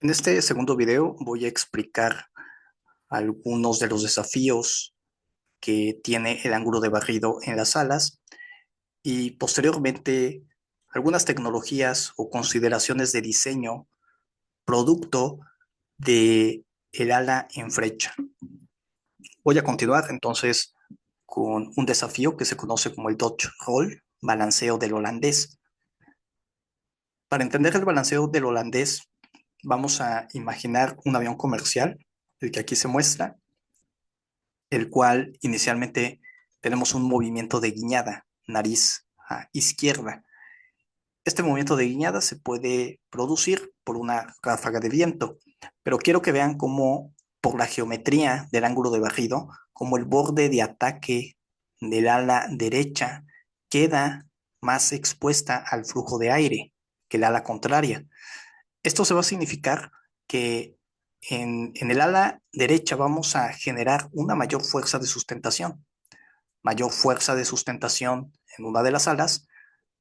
En este segundo video voy a explicar algunos de los desafíos que tiene el ángulo de barrido en las alas y posteriormente algunas tecnologías o consideraciones de diseño producto de el ala en flecha. Voy a continuar entonces con un desafío que se conoce como el Dodge Roll, balanceo del holandés. Para entender el balanceo del holandés, vamos a imaginar un avión comercial, el que aquí se muestra, el cual inicialmente tenemos un movimiento de guiñada, nariz a izquierda. Este movimiento de guiñada se puede producir por una ráfaga de viento, pero quiero que vean cómo por la geometría del ángulo de barrido, como el borde de ataque del ala derecha queda más expuesta al flujo de aire que el ala contraria. Esto se va a significar que en el ala derecha vamos a generar una mayor fuerza de sustentación. Mayor fuerza de sustentación en una de las alas.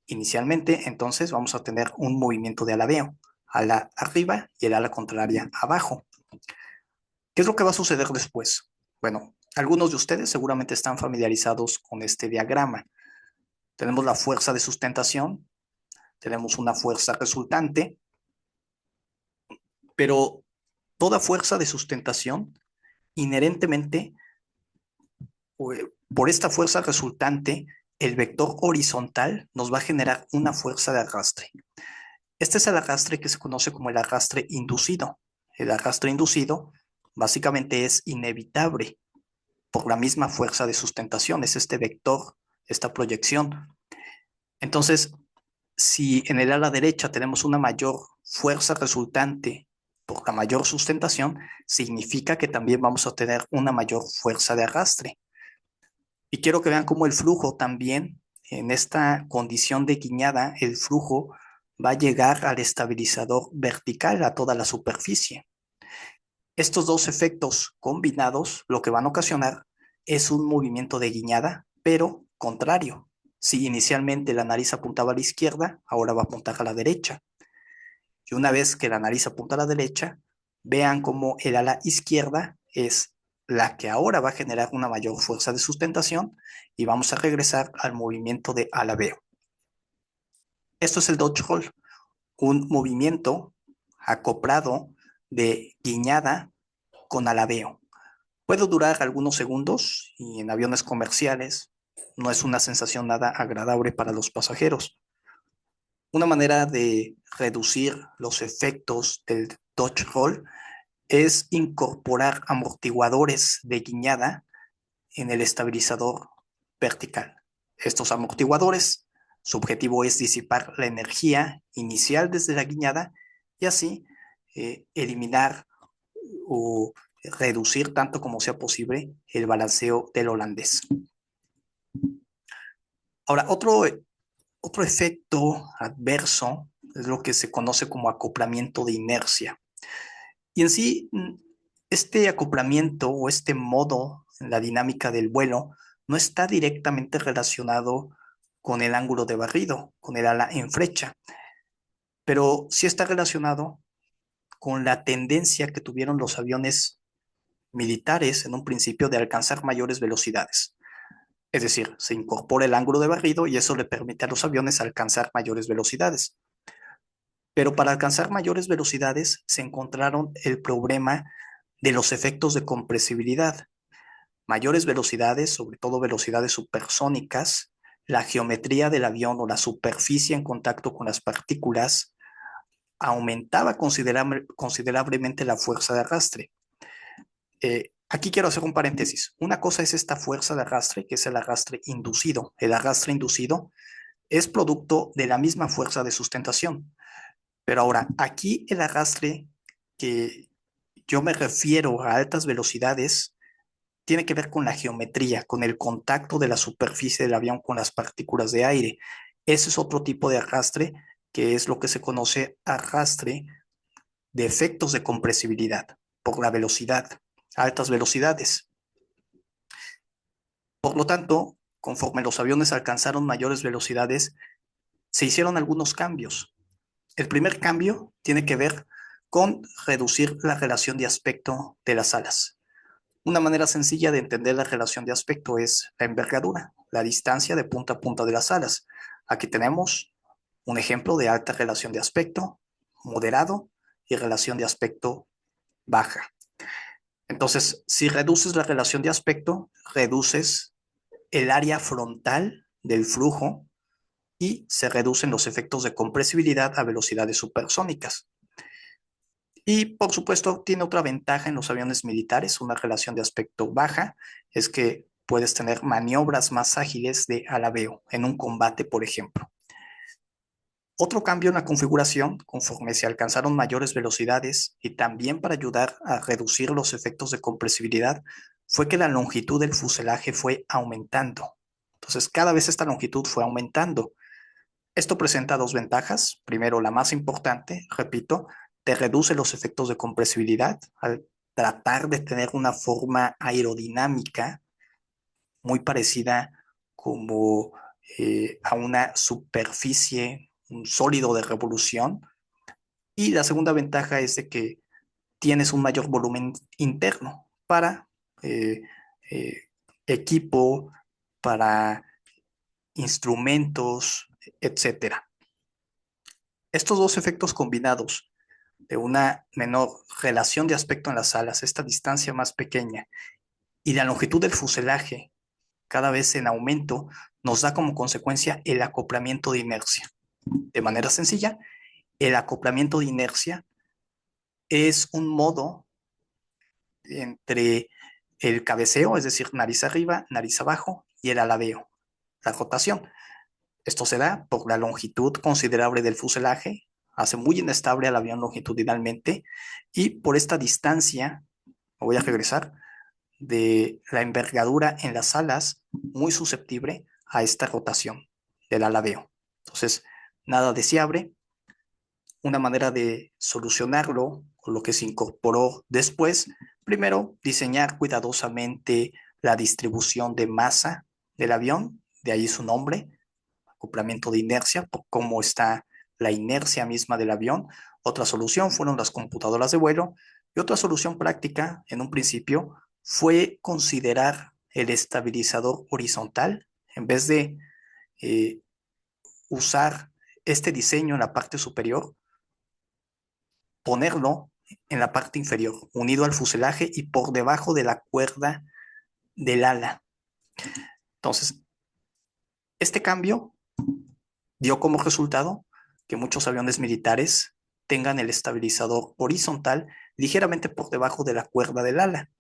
Inicialmente, entonces, vamos a tener un movimiento de aladeo. Ala arriba y el ala contraria abajo. ¿Qué es lo que va a suceder después? Bueno, algunos de ustedes seguramente están familiarizados con este diagrama. Tenemos la fuerza de sustentación, tenemos una fuerza resultante, pero toda fuerza de sustentación inherentemente, por esta fuerza resultante, el vector horizontal nos va a generar una fuerza de arrastre. Este es el arrastre que se conoce como el arrastre inducido. El arrastre inducido básicamente es inevitable por la misma fuerza de sustentación, es este vector, esta proyección. Entonces, si en el ala derecha tenemos una mayor fuerza resultante por la mayor sustentación, significa que también vamos a tener una mayor fuerza de arrastre. Y quiero que vean cómo el flujo también, en esta condición de guiñada, el flujo va a llegar al estabilizador vertical a toda la superficie. Estos dos efectos combinados lo que van a ocasionar es un movimiento de guiñada, pero contrario. Si inicialmente la nariz apuntaba a la izquierda, ahora va a apuntar a la derecha. Y una vez que la nariz apunta a la derecha, vean cómo el ala izquierda es la que ahora va a generar una mayor fuerza de sustentación y vamos a regresar al movimiento de alabeo. Esto es el Dodge Roll, un movimiento acoplado de guiñada con alabeo. Puede durar algunos segundos y en aviones comerciales no es una sensación nada agradable para los pasajeros. Una manera de reducir los efectos del Dodge Roll es incorporar amortiguadores de guiñada en el estabilizador vertical. Estos amortiguadores, su objetivo es disipar la energía inicial desde la guiñada y así eliminar o reducir tanto como sea posible el balanceo del holandés. Ahora, otro efecto adverso es lo que se conoce como acoplamiento de inercia. Y en sí, este acoplamiento o este modo en la dinámica del vuelo no está directamente relacionado con el ángulo de barrido, con el ala en flecha, pero sí está relacionado con la tendencia que tuvieron los aviones militares en un principio de alcanzar mayores velocidades. Es decir, se incorpora el ángulo de barrido y eso le permite a los aviones alcanzar mayores velocidades. Pero para alcanzar mayores velocidades se encontraron el problema de los efectos de compresibilidad. Mayores velocidades, sobre todo velocidades supersónicas, la geometría del avión o la superficie en contacto con las partículas aumentaba considerablemente la fuerza de arrastre. Aquí quiero hacer un paréntesis. Una cosa es esta fuerza de arrastre, que es el arrastre inducido. El arrastre inducido es producto de la misma fuerza de sustentación. Pero ahora, aquí el arrastre que yo me refiero a altas velocidades tiene que ver con la geometría, con el contacto de la superficie del avión con las partículas de aire. Ese es otro tipo de arrastre que es lo que se conoce arrastre de efectos de compresibilidad por la velocidad, altas velocidades. Por lo tanto, conforme los aviones alcanzaron mayores velocidades, se hicieron algunos cambios. El primer cambio tiene que ver con reducir la relación de aspecto de las alas. Una manera sencilla de entender la relación de aspecto es la envergadura, la distancia de punta a punta de las alas. Aquí tenemos un ejemplo de alta relación de aspecto, moderado y relación de aspecto baja. Entonces, si reduces la relación de aspecto, reduces el área frontal del flujo y se reducen los efectos de compresibilidad a velocidades supersónicas. Y por supuesto, tiene otra ventaja en los aviones militares, una relación de aspecto baja, es que puedes tener maniobras más ágiles de alabeo en un combate, por ejemplo. Otro cambio en la configuración, conforme se alcanzaron mayores velocidades y también para ayudar a reducir los efectos de compresibilidad, fue que la longitud del fuselaje fue aumentando. Entonces, cada vez esta longitud fue aumentando. Esto presenta dos ventajas. Primero, la más importante, repito, te reduce los efectos de compresibilidad al tratar de tener una forma aerodinámica muy parecida como a una superficie, un sólido de revolución. Y la segunda ventaja es de que tienes un mayor volumen interno para eh, eh, equipo, para instrumentos, etcétera. Estos dos efectos combinados de una menor relación de aspecto en las alas, esta distancia más pequeña, y la longitud del fuselaje cada vez en aumento, nos da como consecuencia el acoplamiento de inercia. De manera sencilla, el acoplamiento de inercia es un modo entre el cabeceo, es decir, nariz arriba, nariz abajo, y el alabeo, la rotación. Esto se da por la longitud considerable del fuselaje, hace muy inestable al avión longitudinalmente, y por esta distancia, me voy a regresar, de la envergadura en las alas, muy susceptible a esta rotación del alabeo. Entonces, nada deseable. Una manera de solucionarlo, o lo que se incorporó después, primero, diseñar cuidadosamente la distribución de masa del avión, de ahí su nombre, acoplamiento de inercia, por cómo está la inercia misma del avión. Otra solución fueron las computadoras de vuelo y otra solución práctica, en un principio, fue considerar el estabilizador horizontal en vez de eh, usar este diseño en la parte superior, ponerlo en la parte inferior, unido al fuselaje y por debajo de la cuerda del ala. Entonces, este cambio dio como resultado que muchos aviones militares tengan el estabilizador horizontal ligeramente por debajo de la cuerda del ala.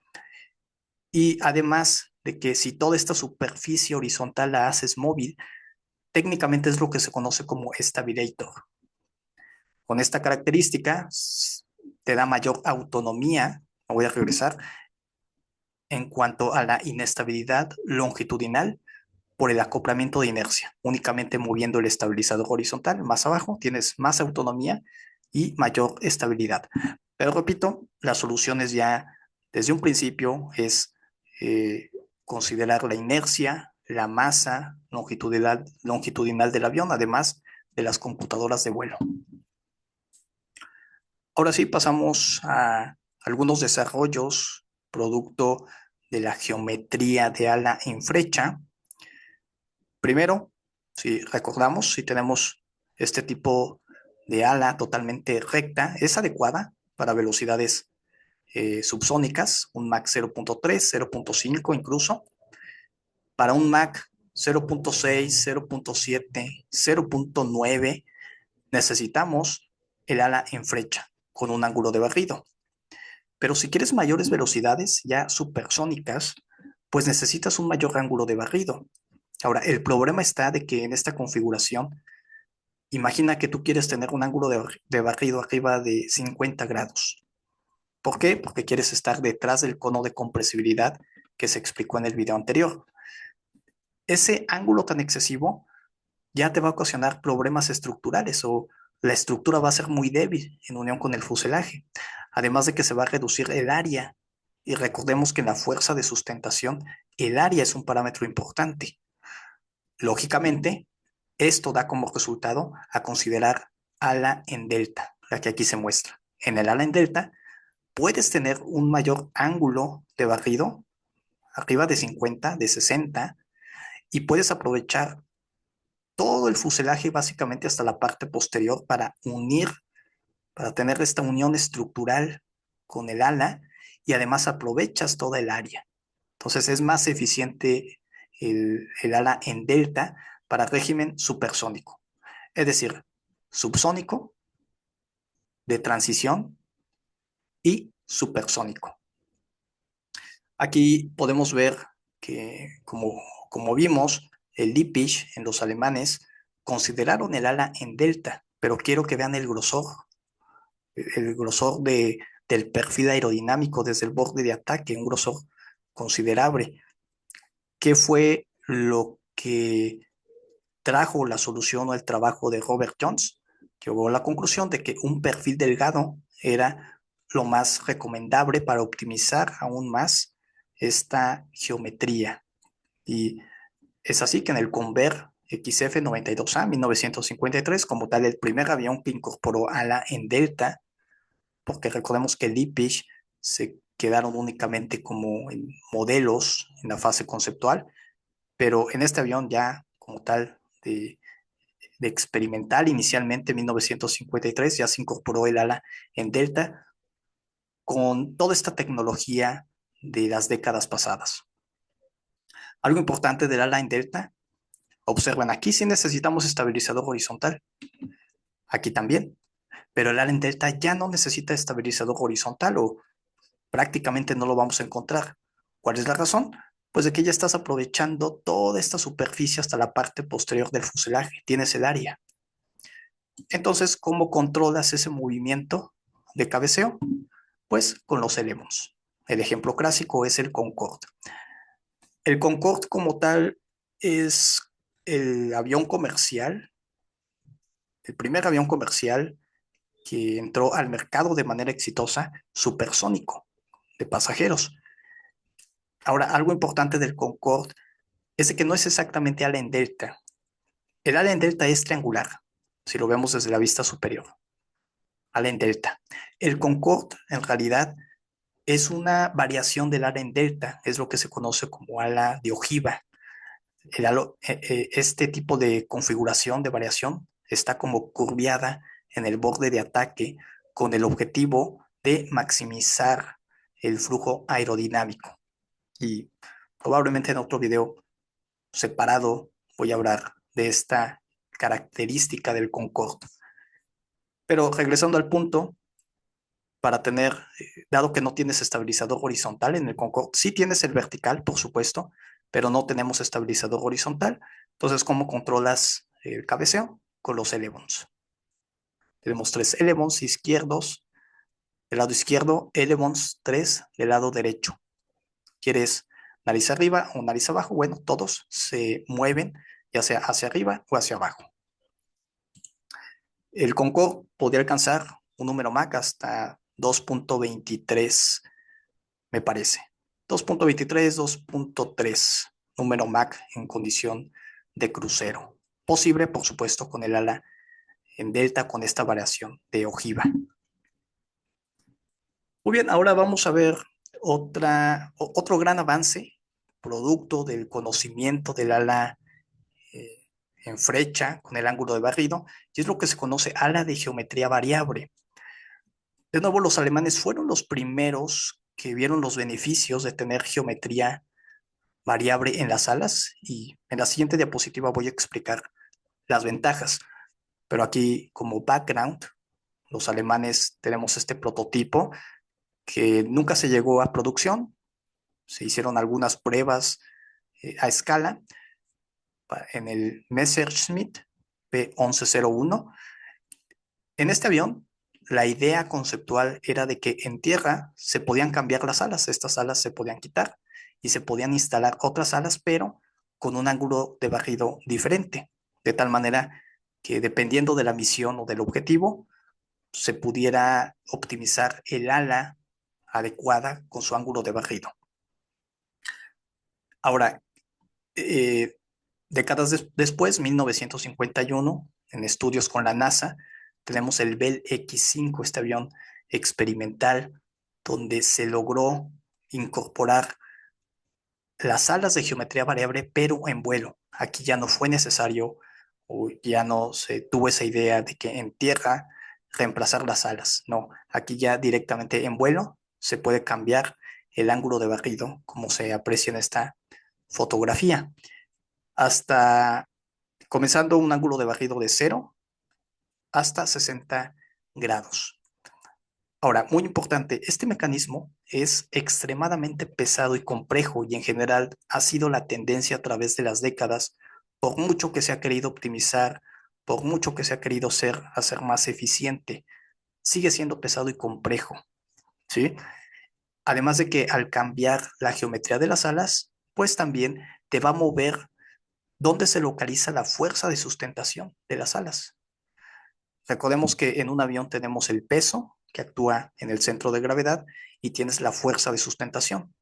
Y además de que si toda esta superficie horizontal la haces móvil, técnicamente es lo que se conoce como stabilator. Con esta característica te da mayor autonomía, me voy a regresar, en cuanto a la inestabilidad longitudinal por el acoplamiento de inercia. Únicamente moviendo el estabilizador horizontal más abajo tienes más autonomía y mayor estabilidad. Pero repito, la solución es ya desde un principio es considerar la inercia, la masa longitudinal del avión, además de las computadoras de vuelo. Ahora sí pasamos a algunos desarrollos producto de la geometría de ala en flecha. Primero, si recordamos, si tenemos este tipo de ala totalmente recta, es adecuada para velocidades subsónicas, un Mach 0.3, 0.5 incluso. Para un Mach 0.6, 0.7, 0.9 necesitamos el ala en flecha con un ángulo de barrido. Pero si quieres mayores velocidades ya supersónicas, pues necesitas un mayor ángulo de barrido. Ahora, el problema está de que en esta configuración, imagina que tú quieres tener un ángulo de barrido arriba de 50 grados. ¿Por qué? Porque quieres estar detrás del cono de compresibilidad que se explicó en el video anterior. Ese ángulo tan excesivo ya te va a ocasionar problemas estructurales o la estructura va a ser muy débil en unión con el fuselaje. Además de que se va a reducir el área. Y recordemos que en la fuerza de sustentación, el área es un parámetro importante. Lógicamente, esto da como resultado a considerar ala en delta, la que aquí se muestra. En el ala en delta puedes tener un mayor ángulo de barrido, arriba de 50, de 60, y puedes aprovechar todo el fuselaje básicamente hasta la parte posterior para unir, para tener esta unión estructural con el ala y además aprovechas toda el área. Entonces es más eficiente el ala en delta para régimen supersónico, es decir, subsónico, de transición y supersónico. Aquí podemos ver que, como vimos, el Lippisch en los alemanes consideraron el ala en delta, pero quiero que vean el grosor del perfil aerodinámico desde el borde de ataque, un grosor considerable. ¿Qué fue lo que trajo la solución o el trabajo de Robert Jones? Llegó a la conclusión de que un perfil delgado era lo más recomendable para optimizar aún más esta geometría. Y es así que en el Convair XF-92A 1953, como tal, el primer avión que incorporó ala en delta, porque recordemos que el Lippisch se quedaron únicamente como en modelos en la fase conceptual, pero en este avión ya como tal de experimental, inicialmente en 1953 ya se incorporó el ala en delta con toda esta tecnología de las décadas pasadas. Algo importante del ala en delta, observen aquí sí necesitamos estabilizador horizontal, aquí también, pero el ala en delta ya no necesita estabilizador horizontal o prácticamente no lo vamos a encontrar. ¿Cuál es la razón? Pues de que ya estás aprovechando toda esta superficie hasta la parte posterior del fuselaje, tienes el área. Entonces, ¿cómo controlas ese movimiento de cabeceo? Pues con los Elevons. El ejemplo clásico es el Concorde. El Concorde como tal es el avión comercial, el primer avión comercial que entró al mercado de manera exitosa, supersónico, de pasajeros. Ahora, algo importante del Concorde es de que no es exactamente ala en delta. El ala en delta es triangular, si lo vemos desde la vista superior. Ala en delta. El Concorde, en realidad, es una variación del ala en delta, es lo que se conoce como ala de ojiva. Este tipo de configuración de variación está como curviada en el borde de ataque con el objetivo de maximizar el flujo aerodinámico. Y probablemente en otro video separado voy a hablar de esta característica del Concorde. Pero regresando al punto, para tener, dado que no tienes estabilizador horizontal en el Concorde, sí tienes el vertical, por supuesto, pero no tenemos estabilizador horizontal. Entonces, ¿cómo controlas el cabeceo? Con los elevons. Tenemos 3 elevons izquierdos. Del lado izquierdo, elevons 3 del lado derecho. ¿Quieres nariz arriba o nariz abajo? Bueno, todos se mueven, ya sea hacia arriba o hacia abajo. El Concorde podría alcanzar un número Mach hasta 2.23, me parece. 2.23, 2.3, número Mach en condición de crucero. Posible, por supuesto, con el ala en delta con esta variación de ojiva. Muy bien, ahora vamos a ver otro gran avance, producto del conocimiento del ala eh, en flecha con el ángulo de barrido, y es lo que se conoce ala de geometría variable. De nuevo, los alemanes fueron los primeros que vieron los beneficios de tener geometría variable en las alas y en la siguiente diapositiva voy a explicar las ventajas. Pero aquí como background, los alemanes tenemos este prototipo que nunca se llegó a producción. Se hicieron algunas pruebas a escala en el Messerschmitt P1101. En este avión, la idea conceptual era de que en tierra se podían cambiar las alas, estas alas se podían quitar y se podían instalar otras alas, pero con un ángulo de barrido diferente, de tal manera que dependiendo de la misión o del objetivo, se pudiera optimizar el ala adecuada con su ángulo de barrido. Ahora, eh, décadas después, 1951, en estudios con la NASA, tenemos el Bell X-5, este avión experimental donde se logró incorporar las alas de geometría variable, pero en vuelo. Aquí ya no fue necesario o ya no se tuvo esa idea de que en tierra reemplazar las alas. No, aquí ya directamente en vuelo se puede cambiar el ángulo de barrido, como se aprecia en esta fotografía, hasta comenzando un ángulo de barrido de 0 hasta 60 grados. Ahora, muy importante, este mecanismo es extremadamente pesado y complejo y en general ha sido la tendencia a través de las décadas, por mucho que se ha querido optimizar, por mucho que se ha querido hacer más eficiente, sigue siendo pesado y complejo, ¿sí? Además de que al cambiar la geometría de las alas, pues también te va a mover dónde se localiza la fuerza de sustentación de las alas. Recordemos que en un avión tenemos el peso que actúa en el centro de gravedad y tienes la fuerza de sustentación.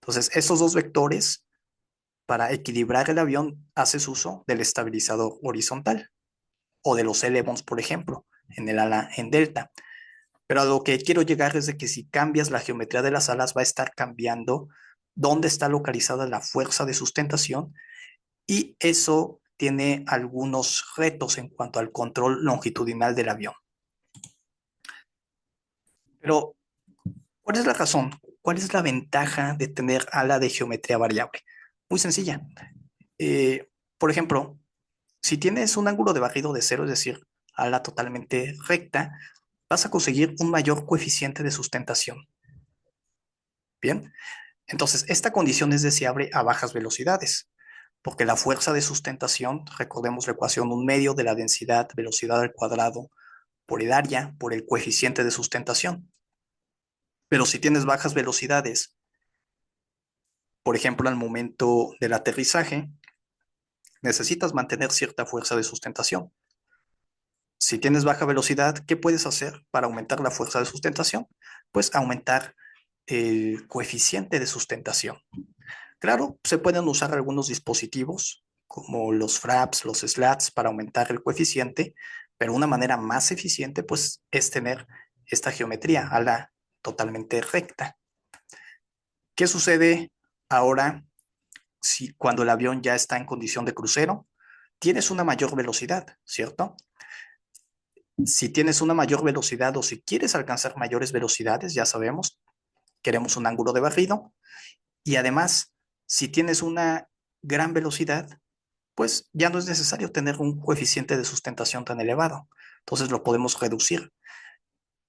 Entonces, esos dos vectores, para equilibrar el avión, haces uso del estabilizador horizontal o de los elevons, por ejemplo, en el ala en delta. Pero a lo que quiero llegar es de que si cambias la geometría de las alas, va a estar cambiando dónde está localizada la fuerza de sustentación y eso tiene algunos retos en cuanto al control longitudinal del avión. Pero ¿cuál es la razón? ¿Cuál es la ventaja de tener ala de geometría variable? Muy sencilla. Por ejemplo, si tienes un ángulo de barrido de 0, es decir, ala totalmente recta, vas a conseguir un mayor coeficiente de sustentación. Bien, entonces esta condición es deseable a bajas velocidades, porque la fuerza de sustentación, recordemos la ecuación, un medio de la densidad, velocidad al cuadrado, por el área, por el coeficiente de sustentación. Pero si tienes bajas velocidades, por ejemplo, al momento del aterrizaje, necesitas mantener cierta fuerza de sustentación. Si tienes baja velocidad, ¿qué puedes hacer para aumentar la fuerza de sustentación? Pues aumentar el coeficiente de sustentación. Claro, se pueden usar algunos dispositivos como los flaps, los slats para aumentar el coeficiente, pero una manera más eficiente pues es tener esta geometría a la totalmente recta. ¿Qué sucede ahora si cuando el avión ya está en condición de crucero? Tienes una mayor velocidad, ¿cierto? Si tienes una mayor velocidad o si quieres alcanzar mayores velocidades, ya sabemos, queremos un ángulo de barrido. Y además, si tienes una gran velocidad, pues ya no es necesario tener un coeficiente de sustentación tan elevado. Entonces lo podemos reducir.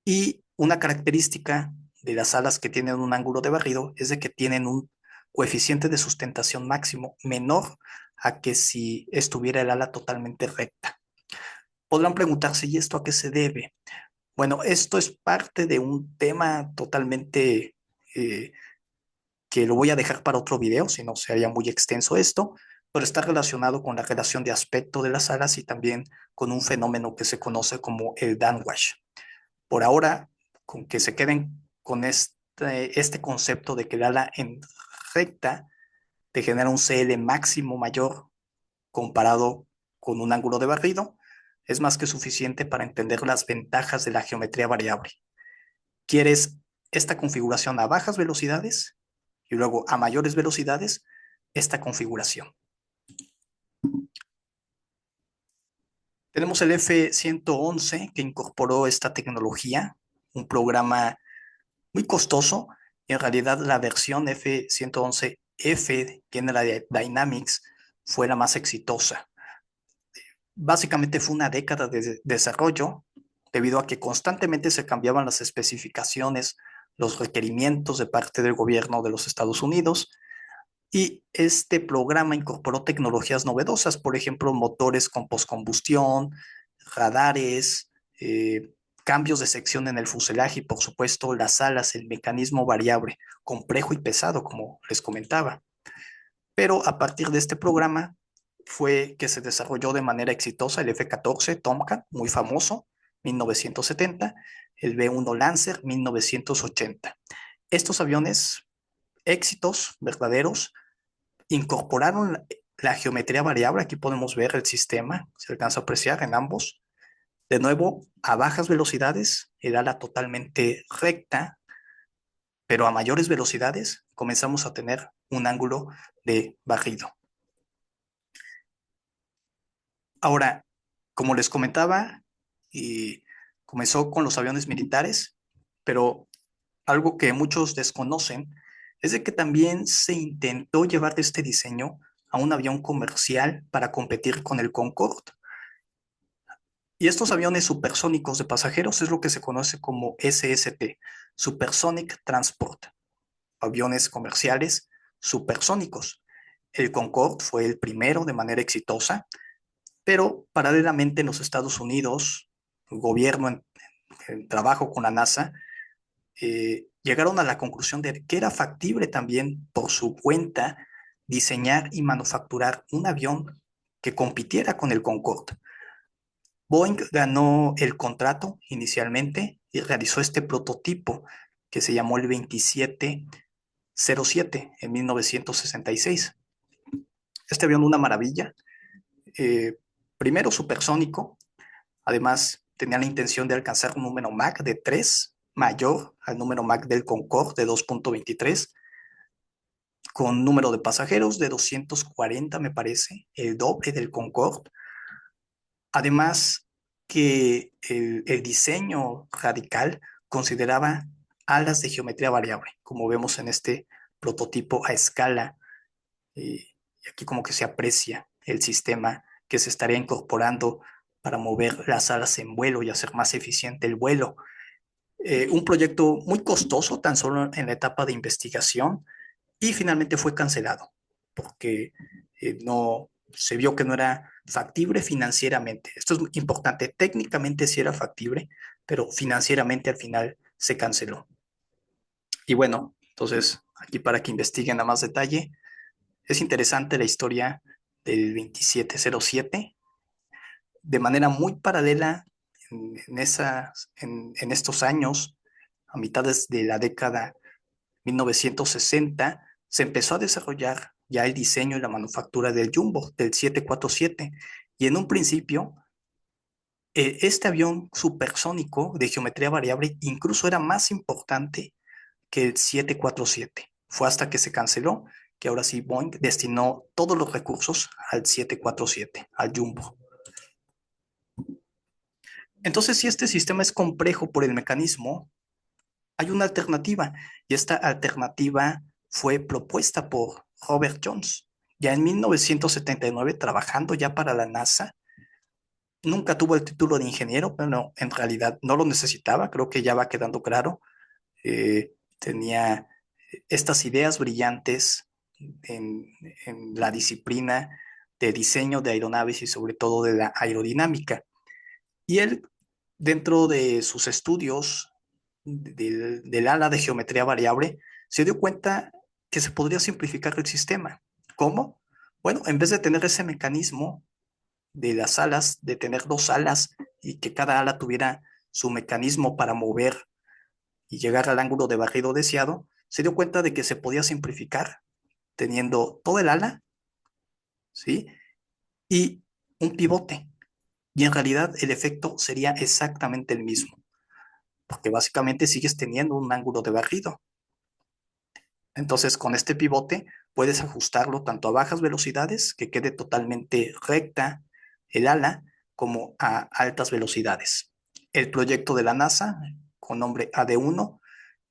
Y una característica de las alas que tienen un ángulo de barrido es de que tienen un coeficiente de sustentación máximo menor a que si estuviera el ala totalmente recta. Podrán preguntarse, ¿y esto a qué se debe? Bueno, esto es parte de un tema totalmente eh, que lo voy a dejar para otro video, si no sería muy extenso esto, pero está relacionado con la relación de aspecto de las alas y también con un fenómeno que se conoce como el downwash. Por ahora, con que se queden con este concepto de que el ala en recta te genera un CL máximo mayor comparado con un ángulo de barrido, es más que suficiente para entender las ventajas de la geometría variable. ¿Quieres esta configuración a bajas velocidades y luego a mayores velocidades esta configuración? Tenemos el F-111 que incorporó esta tecnología, un programa muy costoso y en realidad la versión F-111F General Dynamics fue la más exitosa. Básicamente fue una década de desarrollo debido a que constantemente se cambiaban las especificaciones, los requerimientos de parte del gobierno de los Estados Unidos y este programa incorporó tecnologías novedosas, por ejemplo, motores con postcombustión, radares, cambios de sección en el fuselaje y, por supuesto, las alas, el mecanismo variable, complejo y pesado, como les comentaba. Pero a partir de este programa fue que se desarrolló de manera exitosa el F-14 Tomcat, muy famoso, 1970, el B-1 Lancer, 1980. Estos aviones, éxitos verdaderos, incorporaron la geometría variable. Aquí podemos ver el sistema, se alcanza a apreciar en ambos. De nuevo, a bajas velocidades, el ala totalmente recta, pero a mayores velocidades comenzamos a tener un ángulo de barrido. Ahora, como les comentaba, y comenzó con los aviones militares, pero algo que muchos desconocen es de que también se intentó llevar este diseño a un avión comercial para competir con el Concorde. Y estos aviones supersónicos de pasajeros es lo que se conoce como SST, Supersonic Transport, aviones comerciales supersónicos. El Concorde fue el primero de manera exitosa, pero paralelamente en los Estados Unidos, el gobierno en trabajo con la NASA, llegaron a la conclusión de que era factible también por su cuenta diseñar y manufacturar un avión que compitiera con el Concorde. Boeing ganó el contrato inicialmente y realizó este prototipo que se llamó el 2707 en 1966. Este avión, una maravilla, eh, primero supersónico, además tenía la intención de alcanzar un número Mach de 3, mayor al número Mach del Concorde de 2.23, con número de pasajeros de 240, me parece, el doble del Concorde. Además que el diseño radical consideraba alas de geometría variable, como vemos en este prototipo a escala. Y aquí como que se aprecia el sistema que se estaría incorporando para mover las alas en vuelo y hacer más eficiente el vuelo. Un proyecto muy costoso, tan solo en la etapa de investigación, y finalmente fue cancelado porque no se vio que no era factible financieramente. Esto es importante, técnicamente sí era factible, pero financieramente al final se canceló. Y bueno, entonces aquí para que investiguen a más detalle, es interesante la historia del 2707 de manera muy paralela en estos años, a mitades de la década 1960, se empezó a desarrollar ya el diseño y la manufactura del Jumbo, del 747. Y en un principio, este avión supersónico de geometría variable incluso era más importante que el 747. Fue hasta que se canceló que ahora sí Boeing destinó todos los recursos al 747, al Jumbo. Entonces, si este sistema es complejo por el mecanismo, hay una alternativa, y esta alternativa fue propuesta por Robert Jones. Ya en 1979, trabajando ya para la NASA, nunca tuvo el título de ingeniero, pero no, en realidad no lo necesitaba, creo que ya va quedando claro. Tenía estas ideas brillantes en, en la disciplina de diseño de aeronaves y sobre todo de la aerodinámica. Y él, dentro de sus estudios del ala de geometría variable, se dio cuenta que se podría simplificar el sistema. ¿Cómo? Bueno, en vez de tener ese mecanismo de las alas, de tener dos alas y que cada ala tuviera su mecanismo para mover y llegar al ángulo de barrido deseado, se dio cuenta de que se podía simplificar teniendo todo el ala, ¿sí? Y un pivote. Y en realidad el efecto sería exactamente el mismo, porque básicamente sigues teniendo un ángulo de barrido. Entonces, con este pivote puedes ajustarlo tanto a bajas velocidades, que quede totalmente recta el ala, como a altas velocidades. El proyecto de la NASA, con nombre AD1,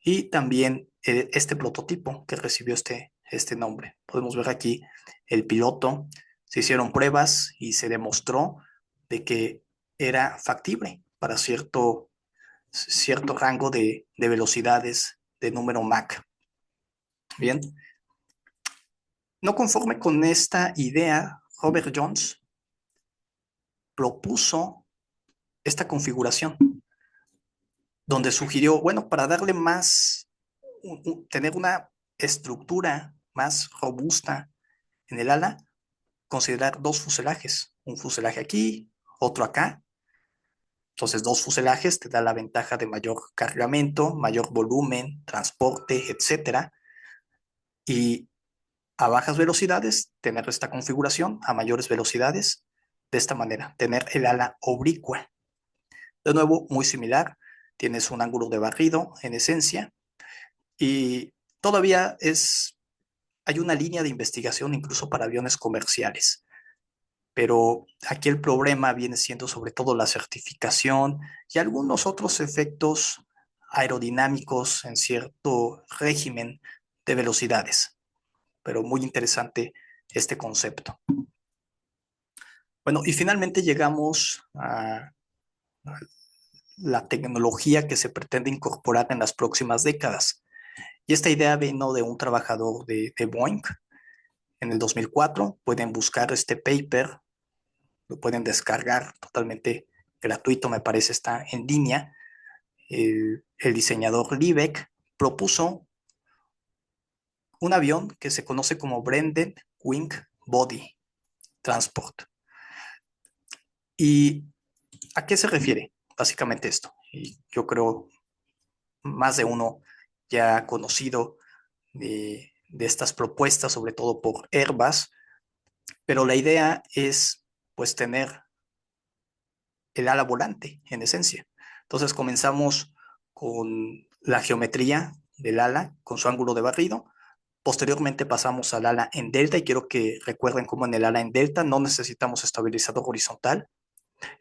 y también este prototipo que recibió este nombre. Podemos ver aquí el piloto, se hicieron pruebas y se demostró de que era factible para cierto rango de velocidades de número Mach. Bien, no conforme con esta idea, Robert Jones propuso esta configuración, donde sugirió, bueno, para darle más, tener una estructura más robusta en el ala, considerar dos fuselajes, un fuselaje aquí, otro acá. Entonces, dos fuselajes te da la ventaja de mayor cargamento, mayor volumen, transporte, etcétera. Y a bajas velocidades, tener esta configuración, a mayores velocidades, de esta manera, tener el ala oblicua. De nuevo, muy similar, tienes un ángulo de barrido en esencia y todavía hay una línea de investigación incluso para aviones comerciales, pero aquí el problema viene siendo sobre todo la certificación y algunos otros efectos aerodinámicos en cierto régimen de velocidades, pero muy interesante este concepto. Bueno, y finalmente llegamos a la tecnología que se pretende incorporar en las próximas décadas. Y esta idea vino de un trabajador de Boeing en el 2004. Pueden buscar este paper, lo pueden descargar totalmente gratuito, me parece, está en línea. El diseñador Liebeck propuso un avión que se conoce como Blended Wing Body Transport. ¿Y a qué se refiere básicamente esto? Y yo creo más de uno ya ha conocido de estas propuestas, sobre todo por Airbus, pero la idea es pues tener el ala volante en esencia. Entonces comenzamos con la geometría del ala con su ángulo de barrido. Posteriormente pasamos al ala en delta y quiero que recuerden cómo en el ala en delta no necesitamos estabilizador horizontal.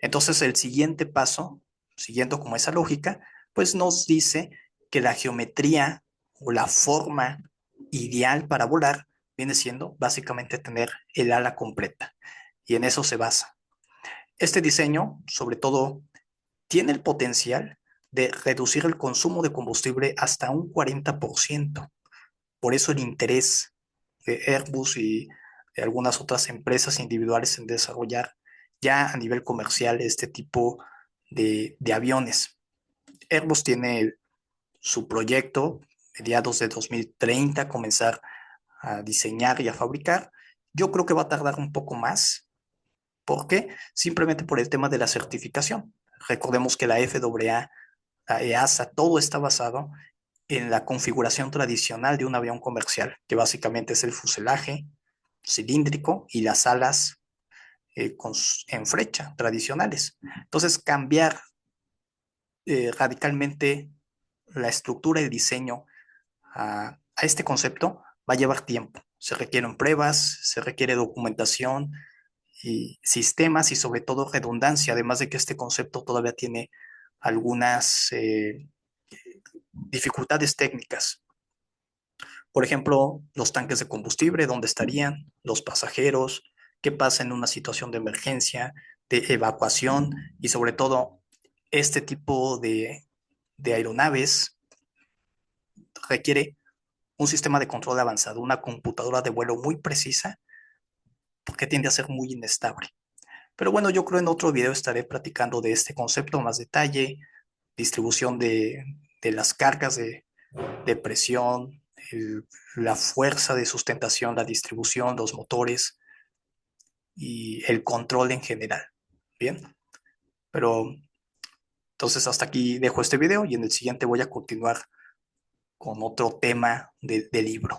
Entonces el siguiente paso, siguiendo como esa lógica, pues nos dice que la geometría o la forma ideal para volar viene siendo básicamente tener el ala completa. Y en eso se basa. Este diseño, sobre todo, tiene el potencial de reducir el consumo de combustible hasta un 40%. Por eso el interés de Airbus y de algunas otras empresas individuales en desarrollar ya a nivel comercial este tipo de aviones. Airbus tiene su proyecto, mediados de 2030, comenzar a diseñar y a fabricar. Yo creo que va a tardar un poco más. ¿Por qué? Simplemente por el tema de la certificación. Recordemos que la FAA, la EASA, todo está basado en la configuración tradicional de un avión comercial, que básicamente es el fuselaje cilíndrico y las alas en flecha tradicionales. Entonces, cambiar radicalmente la estructura y el diseño a este concepto va a llevar tiempo. Se requieren pruebas, se requiere documentación y sistemas y sobre todo redundancia, además de que este concepto todavía tiene algunas dificultades técnicas. Por ejemplo, los tanques de combustible, ¿dónde estarían? Los pasajeros, qué pasa en una situación de emergencia, de evacuación y sobre todo este tipo de aeronaves requiere un sistema de control avanzado, una computadora de vuelo muy precisa porque tiende a ser muy inestable. Pero bueno, yo creo en otro video estaré platicando de este concepto más detalle, distribución de las cargas de presión, la fuerza de sustentación, la distribución, los motores y el control en general. Bien, pero entonces hasta aquí dejo este video y en el siguiente voy a continuar con otro tema del libro.